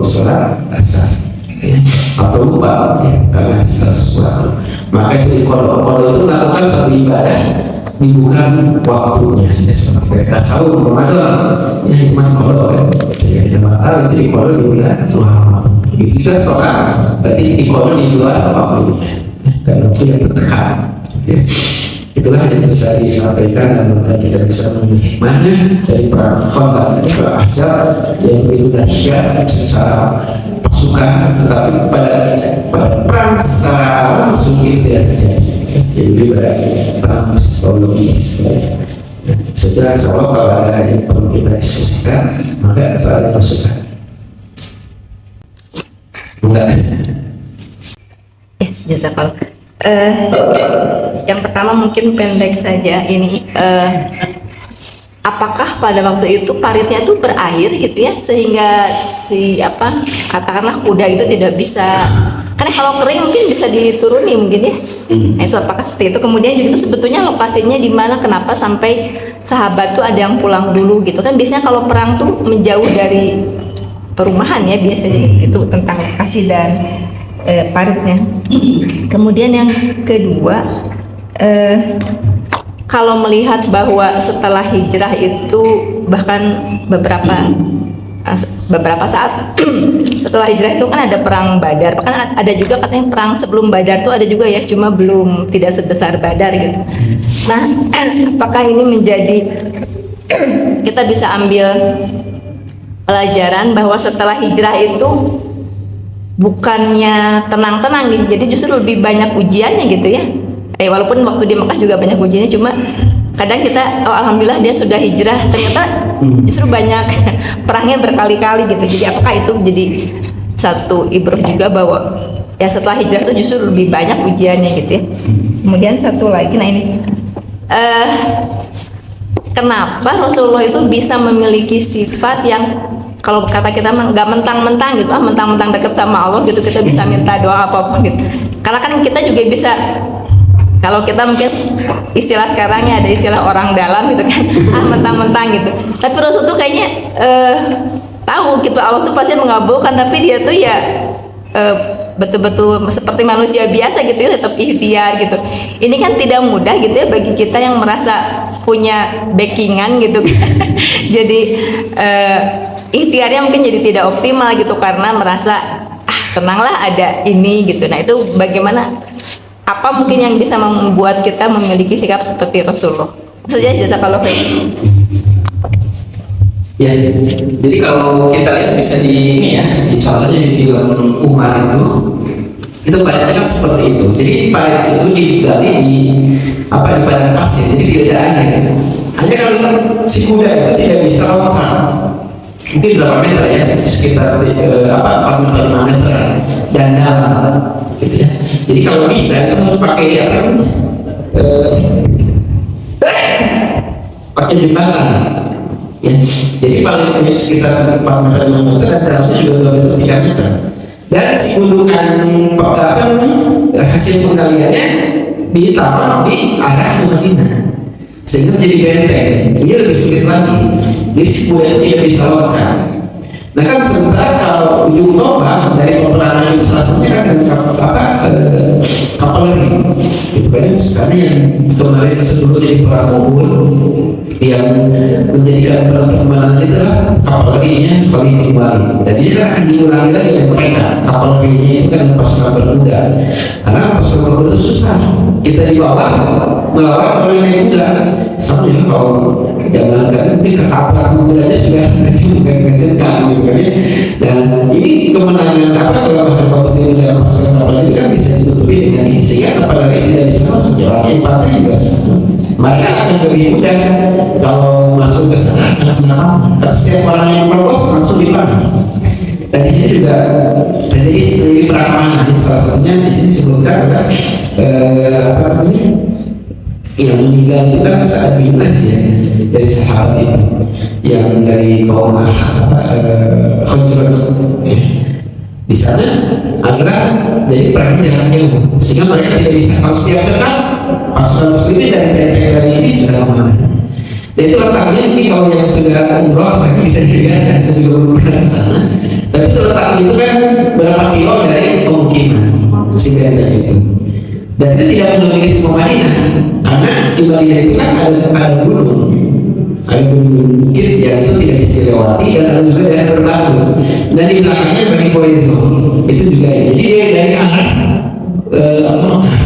sholat asar, ya. Atau lupa, ya, karena sesuatu, maka itu kalau itu melakukan suatu ibadah di bukan waktunya, ya, seperti kita sahur Ramadan, ya cuma kalau ya kita batal itu di kalau di bulan Ramadan. Begitu juga sholat, berarti di kalau di luar waktunya, dan waktu yang terdekat, ya. Itulah yang bisa disampaikan, dan maka kita bisa memilih mana dari para khotbah dan para ahzab yang begitu dahsyat secara pasukan, tetapi pada perang secara langsung itu tidak terjadi. Jadi berarti perang psikologis. Setelah insya kalau ada yang perlu kita diskusikan, maka kita ada masukan. Enggak. Jazakallah. Yang pertama mungkin pendek saja ini. Apakah pada waktu itu paritnya itu berair gitu ya, sehingga katakanlah kuda itu tidak bisa, karena kalau kering mungkin bisa dituruni mungkin ya. Nah, itu apakah seperti itu? Kemudian juga itu sebetulnya lokasinya di mana, kenapa sampai sahabat tuh ada yang pulang dulu gitu kan? Biasanya kalau perang tuh menjauh dari perumahan ya biasanya itu tentang lokasi dan paritnya. Kemudian yang kedua, kalau melihat bahwa setelah hijrah itu bahkan beberapa saat setelah hijrah itu kan ada perang Badar, bahkan ada juga katanya perang sebelum Badar tuh ada juga ya, cuma belum tidak sebesar Badar gitu. Nah, apakah ini menjadi kita bisa ambil pelajaran bahwa setelah hijrah itu bukannya tenang-tenang gitu, jadi justru lebih banyak ujiannya gitu ya. Walaupun waktu di Mekah juga banyak ujiannya, cuma kadang kita alhamdulillah dia sudah hijrah ternyata justru banyak perangnya berkali-kali gitu. Jadi apakah itu jadi satu ibrah juga bahwa ya setelah hijrah itu justru lebih banyak ujiannya gitu ya. Kemudian satu lagi, nah ini kenapa Rasulullah itu bisa memiliki sifat yang kalau kata kita nggak mentang-mentang gitu, mentang-mentang deket sama Allah gitu kita bisa minta doa apapun gitu. Karena kan kita juga bisa, kalau kita mungkin istilah sekarangnya ada istilah orang dalam gitu kan, mentang-mentang gitu. Tapi Rasul tuh kayaknya tahu gitu Allah tuh pasti mengabulkan, tapi dia tuh ya betul-betul seperti manusia biasa gitu ya, tetap ikhtiar gitu. Ini kan tidak mudah gitu ya bagi kita yang merasa punya backingan gitu kan. Jadi ikhtiarnya mungkin jadi tidak optimal gitu karena merasa tenanglah ada ini gitu. Nah itu bagaimana? Apa mungkin yang bisa membuat kita memiliki sikap seperti Rasulullah? Maksudnya jazakallahu khairan. Ya, jadi kalau kita lihat bisa di ini ya, di contohnya di film Umar itu banyak kan seperti itu. Jadi parit itu digali di di padang pasir, jadi tidak ada air. Hanya kalau si kuda itu tidak bisa loncat, mungkin berapa meter ya, itu sekitar 4 meter 5 meter dan dalam gitu ya. Jadi kalau bisa itu harus pakai pakai jembatan ya. Jadi paling banyak sekitar 4 meter 5 meter dan dalamnya juga 2 meter 3 meter. Dan si gundukan hasil penggaliannya ditaruh di arah Madinah sehingga jadi benteng. Ini lebih sulit lagi. Jadi si kuda tidak bisa loncat. Nah kan sementara kalau ujung tombak dari peperangan itu salah satunya kan dengan kapaleri itu kan sekarang yang kemarin sebelum jadi perang Uhud yang menjadikan perang kemenangan itu adalah kapalerinya Khalid bin Walid. Dan ini kan akan diulangi lagi oleh mereka. Kapalerinya itu kan pasukan berkuda, karena pasukan berkuda itu susah, kita di bawah melawan oleh naik kuda. Sama ya kalau jangankan mungkin kekaprak kudanya sudah kecengkang gitu kan ya. Dan ini kemenangan kalau muslim dalam pasukan kapal itu kan bisa ditutupi dengan ini sehingga kapal lain tidak bisa masuk. Jalannya empatnya juga mereka akan lebih mudah kalau masuk ke sana akan menang. Setiap orang yang lolos langsung dipanah. Dan di sini juga terjadi perang mana? Salah satunya di sini disebutkan ada yang meninggal itu kan Sa'ad bin Mu'adz ya, dari sahabat itu yang dari kaum Khazraj ya. Di sana adalah jadi perang jarak jauh sehingga mereka tidak bisa, kalau setiap dekat pasukan muslimin dari benteng dari ini sudah kemana. Dan itu letaknya ini kalau yang sudah umroh lagi bisa dilihat kan, saya juga belum pernah ke sana. Tapi itu letaknya itu kan berapa kilo dari pemukiman si benteng itu. Dan itu tidak memiliki semua Madinah, karena di Madinah itu kan ada gunung bukit yang itu tidak bisa dilewati, dan ada juga daerah berbatu. Dan di belakangnya Bani Quraisyah itu juga ya. Jadi dari arah Mekah,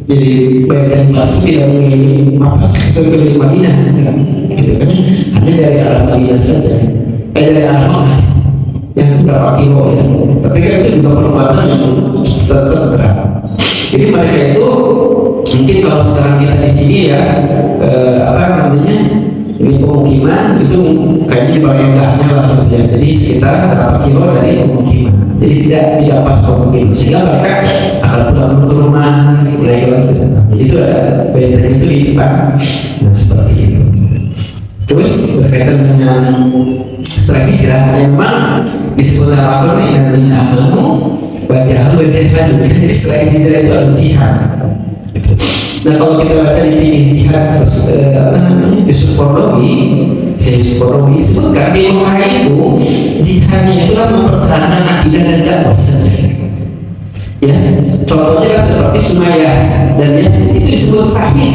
jadi bagian batu tidak memiliki sekeliling Madinah, gitu kan? Hanya dari arah Madinah saja, dari arah Mekah yang berapa kilo ya. Tapi kan itu juga perbuatan yang tetap berat. Jadi mereka itu mungkin kalau sekarang kita di sini ya ini pemukiman itu kayaknya di bawah endahnya lah gitu ya. Jadi sekitar berapa kilo dari pemukiman. Jadi tidak pas pemukiman sehingga mereka akan pulang ke rumah mulai gitu. Jadi itu ada benteng itu di depan. Nah seperti itu. Terus berkaitan dengan setelah hijrah memang disebut apa nih dari amamu baca jadi selain hijrah itu ada jihad. Nah kalau kita baca di jihad Yusuf Qaradawi, Syekh Qorowi disebutkan di Mekah itu jihadnya itu kan mempertahankan akidah dan dakwah saja. Ya, contohnya seperti Sumayyah dan Yazid itu disebut sahih.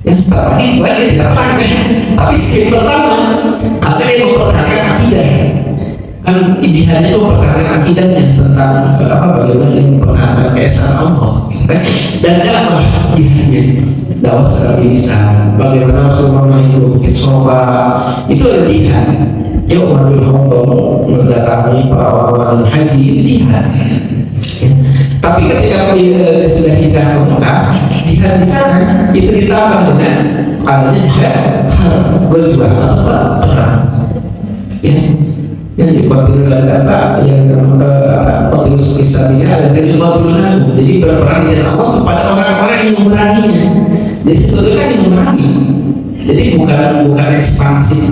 Ya, tapi dia tidak pernah. Tapi sekali pertama, karena dia mempertahankan akidah. Kan jihadnya itu mempertahankan akidahnya tentang bagaimana dia mempertahankan keesaan Allah, kan? Dan dakwah jihadnya, dakwah secara lisan, bagaimana Rasulullah itu bukit sofa, itu adalah jihad. Ya, Umar bin Khattab mendatangi para orang haji, itu jihad. Ya. Tapi ketika sudah hijrah ke Mekah, jihad di sana itu ditambah dengan adanya juga ghazwah atau perang. Ya, yang dibuatkan yang konteks kisahnya ada dari Babylon. Jadi berperang di jalan Allah kepada orang-orang yang memeranginya. Jadi sebetulnya kan yang memerangi. Jadi bukan ekspansi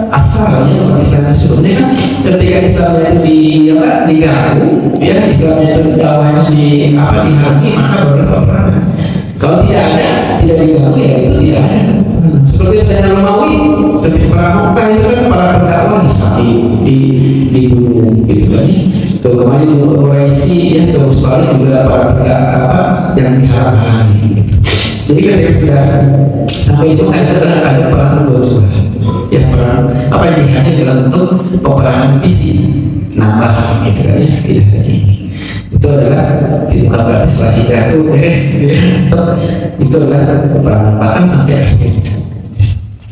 asalnya orang Islam sebetulnya kan ketika Islamnya itu diganggu, ya Islamnya itu dakwahnya dihalangi, maka baru peperangan. Kalau tidak diganggu ya itu tidak ada. Seperti yang Romawi ketika perang Mekah itu kan para pendakwah dibunuh gitu kan. Kemarin Quraisy ya terus juga para pendakwah yang dihalang-halangi. Jadi ketika sudah sampai itu kan ada perang Ghazwah, ya perang jihadnya dalam bentuk peperangan fisik nambah gitu kan ya, tidak hanya ini. Itu adalah bukan berarti setelah hijrah itu beres gitu ya. Itu adalah peperangan bahkan sampai akhirnya.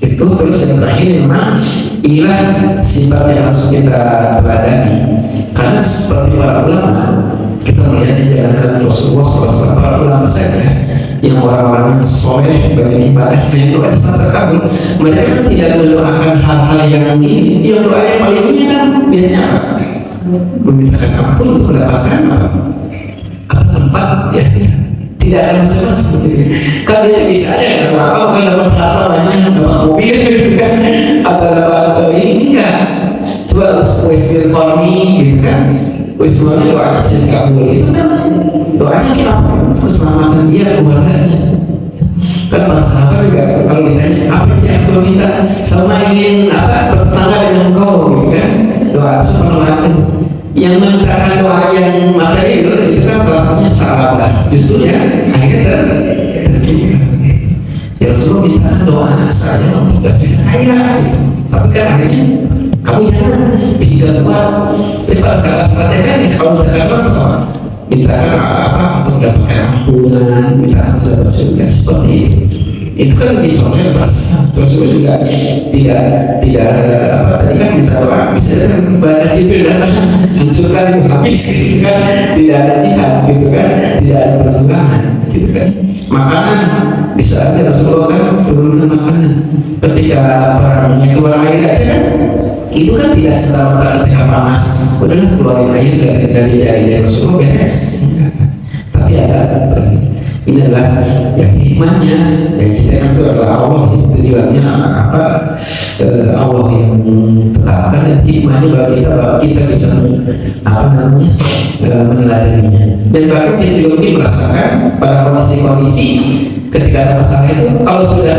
Itu terus yang terakhir memang inilah sifat yang harus kita teladani, karena seperti para ulama kita melihat jalankan Rasulullah SAW, para ulama saja yang orang-orang yang soleh banyak ibadahnya yang doa sangat terkabul, mereka kan tidak mendoakan hal-hal yang ini, yang doa yang paling ini kan biasanya apa? Memintakan ampun untuk mendapatkan apa tempat ya, tidak akan macam-macam seperti itu. Kan dia bisa aja kalau dapat harta banyak, dapat mobil gitu kan, atau dapat ini enggak, coba harus wesir farmi gitu kan, wesirnya doanya sih dikabul, itu kan doanya kenapa? Keselamatan dia, keluarganya. Kan para sahabat juga kalau ditanya apa sih yang aku minta, sama ingin bertetangga dengan engkau gitu kan, doa supaya yang memintakan doa yang materi itu kan salah satunya sahabat. Justru ya akhirnya terjadi. Ya Rasulullah mintakan doa anak saya untuk gak bisa kaya gitu. Tapi kan akhirnya kamu jangan bisa kuat. Tapi pada saat-saatnya kan kalau tidak kuat mintakan untuk mendapatkan ampunan, mintakan untuk dapat surga seperti itu. Itu kan contohnya bahasa. Terus juga tidak tadi kan minta doa misalnya kan baca Jibril datang hancurkan itu habis gitu kan, tidak ada jihad gitu kan, tidak ada perjuangan gitu kan. Makanan bisa aja Rasulullah kan turunkan makanan ketika perangnya keluar air aja kan, itu kan tidak serta ketika panas udahlah keluarin air dari jari Rasulullah beres. Tapi ada ini adalah yang hikmahnya yang kita kan itu adalah Allah, tujuannya Allah yang tetapkan, dan hikmahnya bagi kita bisa meneladaninya. Dan bahkan kita juga mungkin merasakan pada kondisi-kondisi ketika ada masalah itu, kalau sudah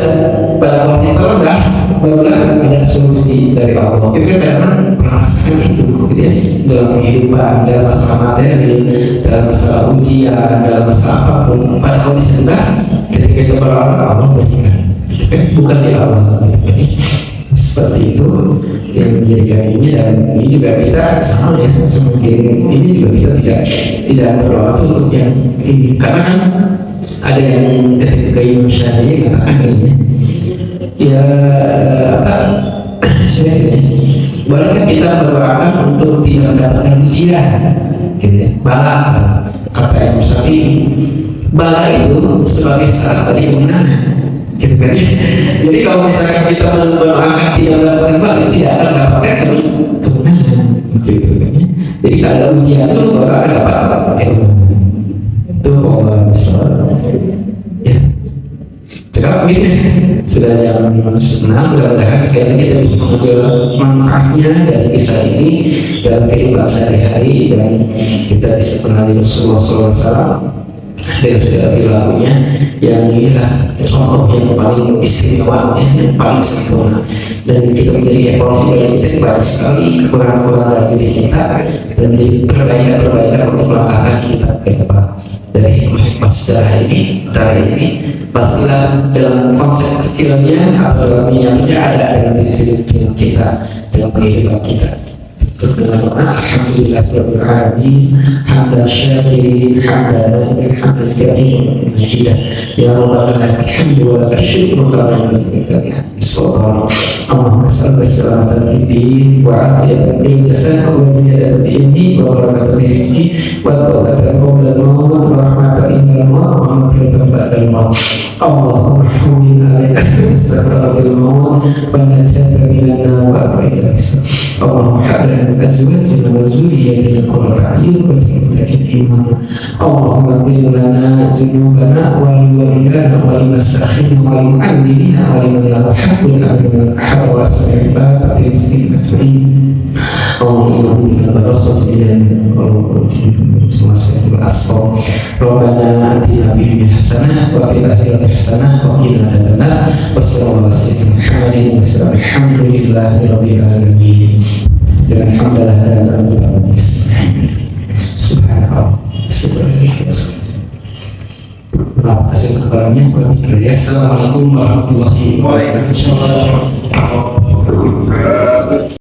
pada kondisi terendah barulah ada solusi dari Allah. Kita kan kadang pernah merasakan itu gitu ya, dalam kehidupan, dalam masalah materi, dalam masalah ujian, dalam masalah apapun. Pada kondisi rendah ketika kita berdoa Allah berikan gitu kan, bukan di awal gitu kan. Seperti itu yang menjadikan ini, dan ini juga kita sama ya, semakin ini juga kita tidak berdoa untuk yang ini, karena kan ada yang ketika Imam Syafi'i katakan ini ya bolehkah kita berdoakan untuk tidak mendapatkan ujian gitu ya, bala, kata Imam Syafi'i, bala itu sebagai syarat dari kemenangan gitu kan. Jadi kalau misalnya kita mendoakan tidak mendapatkan bala, tidak akan mendapatkan kemenangan gitu kan. Jadi kalau ada ujian itu baru akan dapat kemenangan. Itu Allah ya. Cakap gitu. Sudah jam 6, mudah-mudahan sekali lagi kita bisa mengambil manfaatnya dari kisah ini dalam kehidupan sehari-hari, dan kita bisa kenali Rasulullah SAW dengan segala perilakunya yang inilah contoh yang paling istimewa ya, yang paling sempurna, dan kita menjadi evaluasi dari kita banyak sekali kekurangan-kekurangan dari diri kita dan menjadi perbaikan-perbaikan untuk langkah kaki kita ke depan. Dari hikmah sejarah ini, pastilah dalam konsep kecilnya atau dalam miniaturnya ada dalam diri kita, dalam kehidupan kita. Dengan doa alhamdulillahirabbil alamin hamdan syakirin hamdan hamdan katsiran majidan ya rabbana lakal hamdu wa lakal syukru kama yanbaghi Allahumma salli salamatan fid din wa afiyatan fil jasad wa ziyadatan fil ilmi wa barakatan fil rizqi wa tawbatan qabla al-maut wa rahmatan inda al-maut wa maghfiratan ba'da al-maut. Allahumma hawwin 'alaina as-sakaratil maut wa najatan minan nar wa a'idna Allahumma habna azwajina wa zurriyyatina qurrata a'yun waj'alna imama. Allahumma ighfir lana dzunubana wa liwalidayna wa limasakhina wa limu'allimina wa liman lahu haqqun 'alaina wa sallallahu alaihi wasallam. Allahumma inna barasatu ilayna wa tumassal al-asfar. Rabbana atina fid dunya hasanah wa fil akhirati hasanah wa qina adzabannar. Wassallallahu alaihi wa sallam. Alhamdulillahi rabbil alamin. Dengan hamdalah dan alhamdulillah. Subhanallah. Terima kasih kepadanya. Assalamualaikum warahmatullahi wabarakatuh.